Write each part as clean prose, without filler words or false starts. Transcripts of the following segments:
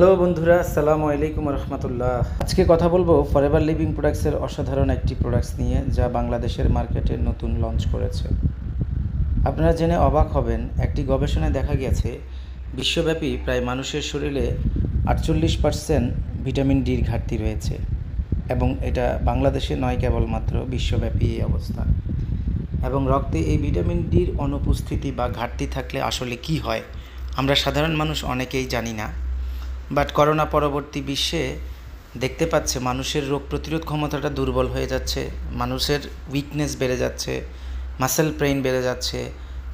Hello বন্ধুরা, আসসালামু আলাইকুম রহমতুল্লাহ। আজকে কথা বলবো ফরএভার লিভিং প্রোডাক্টসের অসাধারণ একটি প্রোডাক্টস নিয়ে, যা বাংলাদেশের মার্কেটে নতুন লঞ্চ করেছে। আপনারা জেনে অবাক হবেন, একটি গবেষণায় দেখা গেছে বিশ্বব্যাপী প্রায় মানুষের শরীরে 48% ভিটামিন ডির ঘাটতি রয়েছে, এবং এটা বাংলাদেশে নয়, কেবলমাত্র বিশ্বব্যাপী এই অবস্থা। এবং রক্তে এই ভিটামিন ডির অনুপস্থিতি বা ঘাটতি থাকলে আসলে কি হয়, আমরা সাধারণ মানুষ অনেকেই জানি না। বাট করোনা পরবর্তী বিশ্বে দেখতে পাচ্ছে মানুষের রোগ প্রতিরোধ ক্ষমতাটা দুর্বল হয়ে যাচ্ছে, মানুষের উইকনেস বেড়ে যাচ্ছে, মাসেল পেইন বেড়ে যাচ্ছে,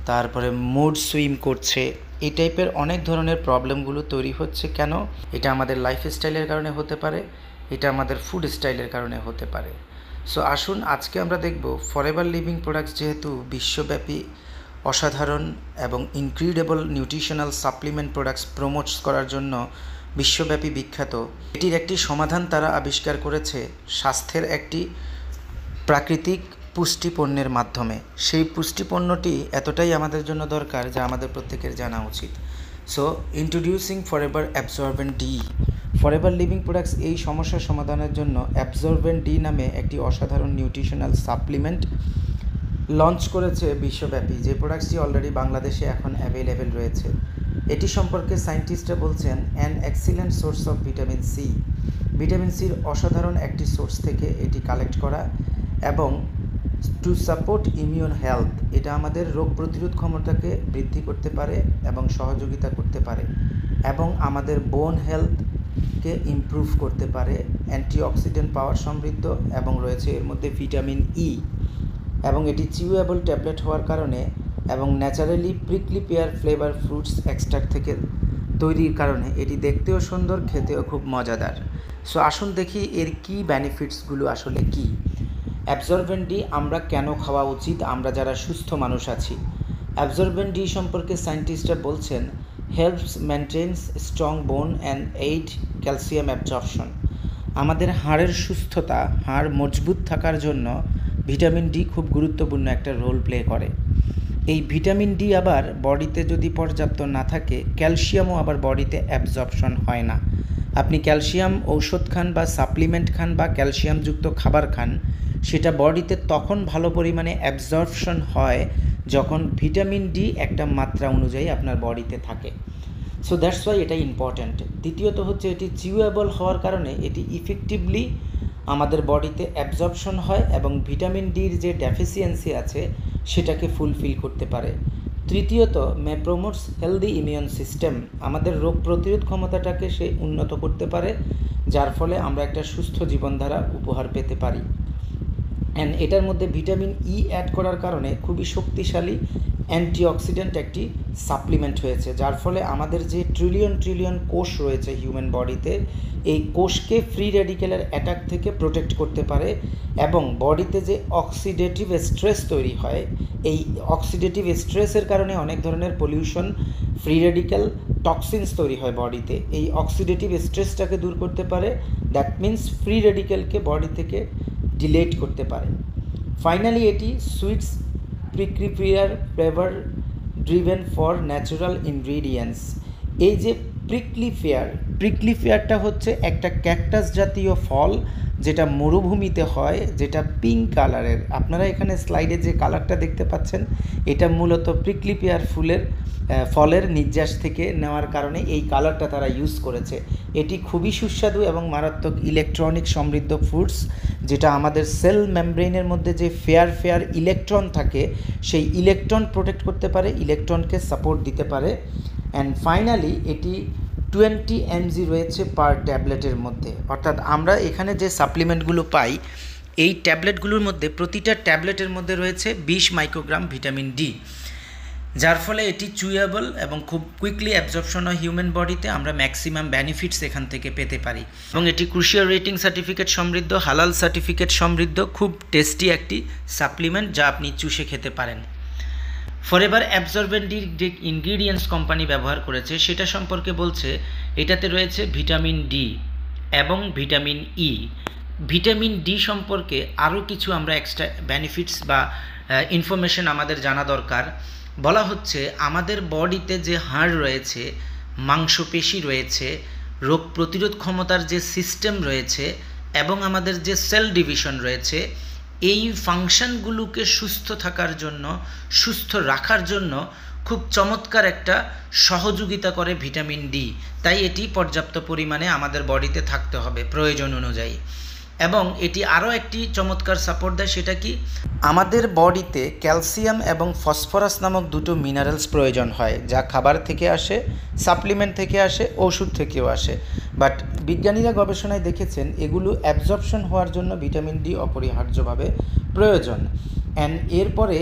তারপরে মুড সুইং করছে, এই টাইপের অনেক ধরনের প্রবলেমগুলো তৈরি হচ্ছে। কেন? এটা আমাদের লাইফস্টাইলের কারণে হতে পারে, এটা আমাদের ফুড স্টাইলের কারণে হতে পারে। সো আসুন আজকে আমরা দেখব ফরএভার লিভিং প্রোডাক্টস যেহেতু বিশ্বব্যাপী অসাধারণ এবং incredible nutritional supplement products promotes করার জন্য বিশ্বব্যাপী বিখ্যাত, এটির একটি সমাধান তারা আবিষ্কার করেছে স্বাস্থ্যের একটি প্রাকৃতিক পুষ্টিপণ্যের মাধ্যমে। সেই পুষ্টিপণ্যটি এতটাই আমাদের জন্য দরকার যা আমাদের প্রত্যেকের জানা উচিত। So introducing forever absorbent D. Forever living products এই সমস্যার সমাধানের জন্য অ্যাবজর্বেন্ট ডি নামে একটি অসাধারণ নিউট্রিশনাল সাপ্লিমেন্ট লঞ্চ করেছে বিশ্বব্যাপী, যে প্রোডাক্টসটি অলরেডি বাংলাদেশে এখন অ্যাভেলেবেল রয়েছে। এটি সম্পর্কে সায়েন্টিস্টরা বলছেন an excellent source of vitamin C. Vitamin সির অসাধারণ একটি সোর্স থেকে এটি কালেক্ট করা, এবং টু সাপোর্ট ইমিউন হেলথ, এটা আমাদের রোগ প্রতিরোধ ক্ষমতাকে বৃদ্ধি করতে পারে এবং সহযোগিতা করতে পারে, এবং আমাদের বোন হেলথকে ইমপ্রুভ করতে পারে। অ্যান্টিঅক্সিডেন্ট পাওয়ার সমৃদ্ধ, এবং রয়েছে এর মধ্যে ভিটামিন ই, এবং এটি চিউয়েবল ট্যাবলেট হওয়ার কারণে এবং naturally prickly pair flavour fruits extract থেকে তৈরির কারণে এটি দেখতেও সুন্দর, খেতেও খুব মজাদার। সো আসুন দেখি এর কী বেনিফিটসগুলো আসলে কী। অ্যাবজর্বেন্ট ডি আমরা কেন খাওয়া উচিত, আমরা যারা সুস্থ মানুষ আছি। অ্যাবজর্বেন্ট ডি সম্পর্কে সায়েন্টিস্টরা বলছেন helps maintains strong bone and aid calcium absorption. আমাদের হাড়ের সুস্থতা, হাড় মজবুত থাকার জন্য ভিটামিন ডি খুব গুরুত্বপূর্ণ একটা রোল প্লে করে। এই ভিটামিন ডি আবার বডিতে যদি পর্যাপ্ত না থাকে, ক্যালসিয়ামও আবার বডিতে অ্যাবজর্পশন হয় না। আপনি ক্যালসিয়াম ঔষধ খান বা সাপ্লিমেন্ট খান বা ক্যালসিয়ামযুক্ত খাবার খান, সেটা বডিতে তখন ভালো পরিমাণে অ্যাবজর্পশন হয় যখন ভিটামিন ডি একটা মাত্রা অনুযায়ী আপনার বডিতে থাকে। সো দ্যাটস ওয়াই এটা ইম্পর্ট্যান্ট। দ্বিতীয়ত হচ্ছে এটি চিউয়েবল হওয়ার কারণে এটি ইফেক্টিভলি আমাদের বডিতে অ্যাবজর্পশন হয় এবং ভিটামিন ডির যে ডেফিসিয়েন্সি আছে সেটাকে ফুলফিল করতে পারে। তৃতীয়ত প্রমোটস হেলদি ইমিউন সিস্টেম, আমাদের রোগ প্রতিরোধ ক্ষমতাটাকে সে উন্নত করতে পারে, যার ফলে আমরা একটা সুস্থ জীবনধারা উপহার পেতে পারি। অ্যান্ড এটার মধ্যে ভিটামিন ই অ্যাড করার কারণে খুবই শক্তিশালী অ্যান্টিঅক্সিডেন্ট একটি সাপ্লিমেন্ট হয়েছে, যার ফলে আমাদের যে ট্রিলিয়ন কোষ রয়েছে হিউম্যান বডিতে, এই কোষকে ফ্রি রেডিক্যালের অ্যাটাক থেকে প্রোটেক্ট করতে পারে, এবং বডিতে যে অক্সিডেটিভ স্ট্রেস তৈরি হয়, এই অক্সিডেটিভ স্ট্রেসের কারণে অনেক ধরনের পলিউশন, ফ্রি রেডিক্যাল, টক্সিনস তৈরি হয় বডিতে। এই অক্সিডেটিভ স্ট্রেসটাকে দূর করতে পারে, দ্যাট মিন্স ফ্রি রেডিক্যালকে বডি থেকে ডিলেট করতে পারে। ফাইনালি এটি sweets prickly pear flavour driven for natural ingredients. এই যে প্রিকলি ফেয়ারটা হচ্ছে একটা ক্যাকটাস জাতীয় ফল, যেটা মরুভূমিতে হয়, যেটা পিঙ্ক কালারের। আপনারা এখানে স্লাইডে যে কালারটা দেখতে পাচ্ছেন, এটা মূলত প্রিকলি পেয়ার ফলের নির্যাস থেকে নেওয়ার কারণে এই কালারটা তারা ইউজ করেছে। এটি খুবই সুস্বাদু এবং মারাত্মক ইলেকট্রনিক সমৃদ্ধ ফ্রুটস, যেটা আমাদের সেল মেমব্রেনের মধ্যে যে ফেয়ার ইলেকট্রন থাকে, সেই ইলেকট্রন প্রোটেক্ট করতে পারে, ইলেকট্রনকে সাপোর্ট দিতে পারে। অ্যান্ড ফাইনালি এটি 20 mg রয়েছে পার ট্যাবলেটের মধ্যে, অর্থাৎ আমরা এখানে যে সাপ্লিমেন্টগুলো পাই, এই ট্যাবলেটগুলোর মধ্যে প্রতিটা ট্যাবলেটের মধ্যে রয়েছে 20 মাইক্রোগ্রাম ভিটামিন ডি, যার ফলে এটি চুয়েবল এবং খুব কুইকলি অ্যাবজর্পশন হয় হিউম্যান বডিতে। আমরা ম্যাক্সিমাম বেনিফিটস এখান থেকে পেতে পারি, এবং এটি ক্রুশিয়াল রেটিং সার্টিফিকেট সমৃদ্ধ, হালাল সার্টিফিকেট সমৃদ্ধ, খুব টেস্টি একটি সাপ্লিমেন্ট যা আপনি চুষে খেতে পারেন। ফরএভার অ্যাবজর্বেন্ট ডির যে ইনগ্রিডিয়েন্টস কোম্পানি ব্যবহার করেছে সেটা সম্পর্কে বলছে এটাতে রয়েছে ভিটামিন ডি এবং ভিটামিন ই। ভিটামিন ডি সম্পর্কে আরও কিছু আমরা এক্সট্রা বেনিফিটস বা ইনফরমেশন আমাদের জানা দরকার। বলা হচ্ছে আমাদের বডিতে যে হাড় রয়েছে, মাংসপেশি রয়েছে, রোগ প্রতিরোধ ক্ষমতার যে সিস্টেম রয়েছে এবং আমাদের যে সেল ডিভিশন রয়েছে, এই ফাংশনগুলোকে সুস্থ থাকার জন্য, সুস্থ রাখার জন্য খুব চমৎকার একটা সহযোগিতা করে ভিটামিন ডি। তাই এটি পর্যাপ্ত পরিমাণে আমাদের বডিতে থাকতে হবে প্রয়োজন অনুযায়ী। এবং এটি আরও একটি চমৎকার সাপোর্ট দেয়, সেটা কি, আমাদের বডিতে ক্যালসিয়াম এবং ফসফরাস নামক দুটো মিনারেলস প্রয়োজন হয়, যা খাবার থেকে আসে, সাপ্লিমেন্ট থেকে আসে, ওষুধ থেকেও আসে। বাট বিজ্ঞানীরা গবেষণায় দেখেছেন এগুলো অ্যাবজর্পশন হওয়ার জন্য ভিটামিন ডি অপরিহার্যভাবে প্রয়োজন। অ্যান্ড এরপরে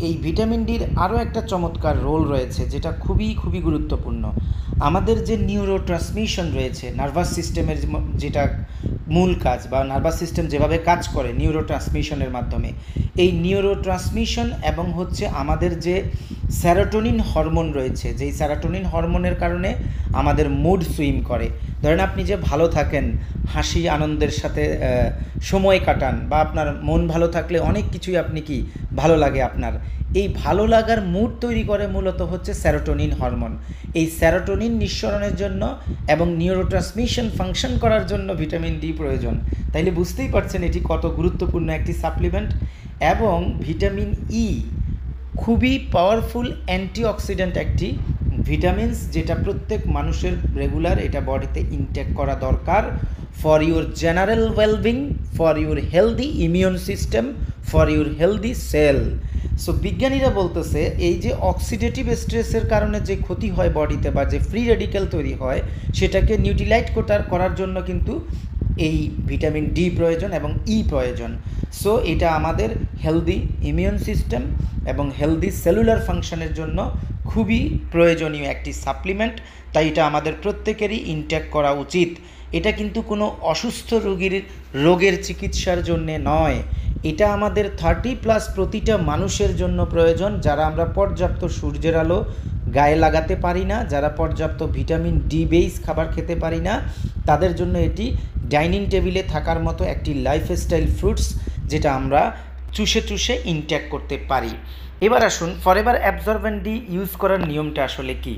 এই ভিটামিন ডির আরও একটা চমৎকার রোল রয়েছে, যেটা খুবই গুরুত্বপূর্ণ। আমাদের যে নিউরো ট্রান্সমিশন রয়েছে, নার্ভাস সিস্টেমের যেটা মূল কাজ, বা নার্ভাস সিস্টেম যেভাবে কাজ করে নিউরো ট্রান্সমিশনের মাধ্যমে, এই নিউরো ট্রান্সমিশন এবং আমাদের যে সেরোটোনিন হরমোন রয়েছে, যেই সেরোটোনিন হরমোনের কারণে আমাদের মুড সুইং করে। ধরেন আপনি যে ভালো থাকেন, হাসি আনন্দের সাথে সময় কাটান, বা আপনার মন ভালো থাকলে অনেক কিছুই আপনি কি ভালো লাগে আপনার, এই ভালো লাগার মুড তৈরি করে মূলত সেরোটোনিন হরমোন। এই সেরোটোনিন নিঃসরণের জন্য এবং নিউরোট্রান্সমিশন ফাংশন করার জন্য ভিটামিন ডি প্রয়োজন। তাইলে বুঝতেই পারছেন এটি কত গুরুত্বপূর্ণ একটি সাপ্লিমেন্ট। এবং ভিটামিন ই খুবই পাওয়ারফুল অ্যান্টিঅক্সিডেন্ট একটি ভিটামিনস, যেটা প্রত্যেক মানুষের রেগুলার এটা বডিতে ইনটেক করা দরকার for your general wellbeing, for your healthy immune system, for your healthy cell. So বিজ্ঞানীরা বলতেছে এই যে অক্সিডেটিভ স্ট্রেসের কারণে যে ক্ষতি হয় বডিতে, বা যে ফ্রি রেডিক্যাল তৈরি হয়, সেটাকে নিউট্রিলাইট করার জন্য কিন্তু এই ভিটামিন ডি প্রয়োজন এবং ই প্রয়োজন। সো এটা আমাদের হেলদি ইমিউন সিস্টেম এবং হেলদি সেলুলার ফাংশনের জন্য খুবই প্রয়োজনীয় একটি সাপ্লিমেন্ট। তাই এটা আমাদের প্রত্যেকেরই ইনটেক করা উচিত। এটা কিন্তু কোনো অসুস্থ রোগের চিকিৎসার জন্যে নয়, এটা আমাদের 30+ প্রতিটা মানুষের জন্য প্রয়োজন, যারা আমরা পর্যাপ্ত সূর্যের আলো গায়ে লাগাতে পারি না, যারা পর্যাপ্ত ভিটামিন ডি বেস খাবার খেতে পারি না, তাদের জন্য এটি ডাইনিং টেবিলে থাকার মতো একটি লাইফস্টাইল ফ্রুটস, যেটা আমরা চুষে ইনটেক করতে পারি। এবার আসুন ফরএভার অ্যাবজর্বেন্ট ডি ইউজ করার নিয়মটা আসলে কি।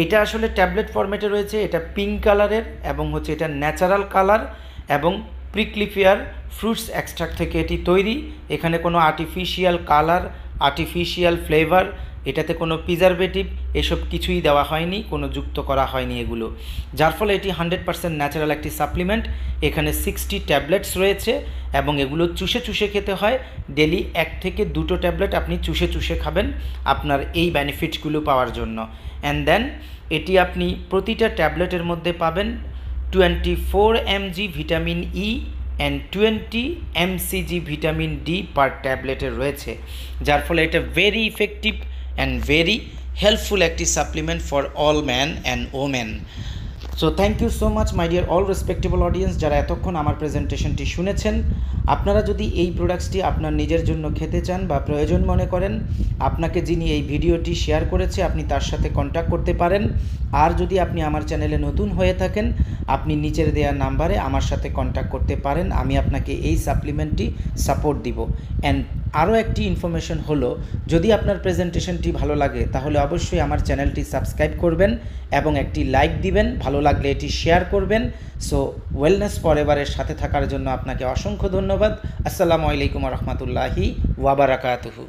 এটা আসলে ট্যাবলেট ফরম্যাটে রয়েছে, এটা পিঙ্ক কালারের এবং এটা ন্যাচারাল কালার এবং প্রিক্লিফিয়ার ফ্রুটস এক্সট্রাক্ট থেকে এটি তৈরি। এখানে কোনো আর্টিফিশিয়াল কালার, আর্টিফিশিয়াল ফ্লেভার, এটাতে কোনো প্রিজারভেটিভ এসব কিছুই দেওয়া হয়নি, কোনো যুক্ত করা হয়নি এগুলো, যার ফলে এটি 100% ন্যাচারাল একটি সাপ্লিমেন্ট। এখানে 60 ট্যাবলেটস রয়েছে এবং এগুলো চুষে খেতে হয়। ডেলি 1 থেকে 2টো ট্যাবলেট আপনি চুষে খাবেন আপনার এই বেনিফিটসগুলো পাওয়ার জন্য। অ্যান্ড দেন এটি আপনি প্রতিটা ট্যাবলেটের মধ্যে পাবেন 24 mg vitamin E and 20 mcg vitamin D per ট্যাবলেটে রয়েছে, যার ফলে এটা very effective and very helpful একটি supplement for all man and women. So thank you so much my dear all respectable audience, যারা এতক্ষণ আমার প্রেজেন্টেশনটি শুনেছেন। আপনারা যদি এই প্রোডাক্টসটি আপনার নিজের জন্য খেতে চান বা প্রয়োজন মনে করেন, আপনাকে যিনি এই ভিডিওটি শেয়ার করেছে আপনি তার সাথে কন্ট্যাক্ট করতে পারেন। আর যদি আপনি আমার চ্যানেলে নতুন হয়ে থাকেন, আপনি নিচের দেওয়া নাম্বারে আমার সাথে কন্ট্যাক্ট করতে পারেন, আমি আপনাকে এই সাপ্লিমেন্টটি সাপোর্ট দিব। অ্যান্ড আরও একটি ইনফরমেশন হলো, যদি আপনার প্রেজেন্টেশনটি ভালো লাগে তাহলে অবশ্যই আমার চ্যানেলটি সাবস্ক্রাইব করবেন এবং একটি লাইক দিবেন, ভালো লাগলে এটি শেয়ার করবেন। সো ওয়েলনেস ফরএভারের সাথে থাকার জন্য আপনাকে অসংখ্য ধন্যবাদ। আসসালামু আলাইকুম রহমতুল্লাহি ওয়া বারাকাতুহু।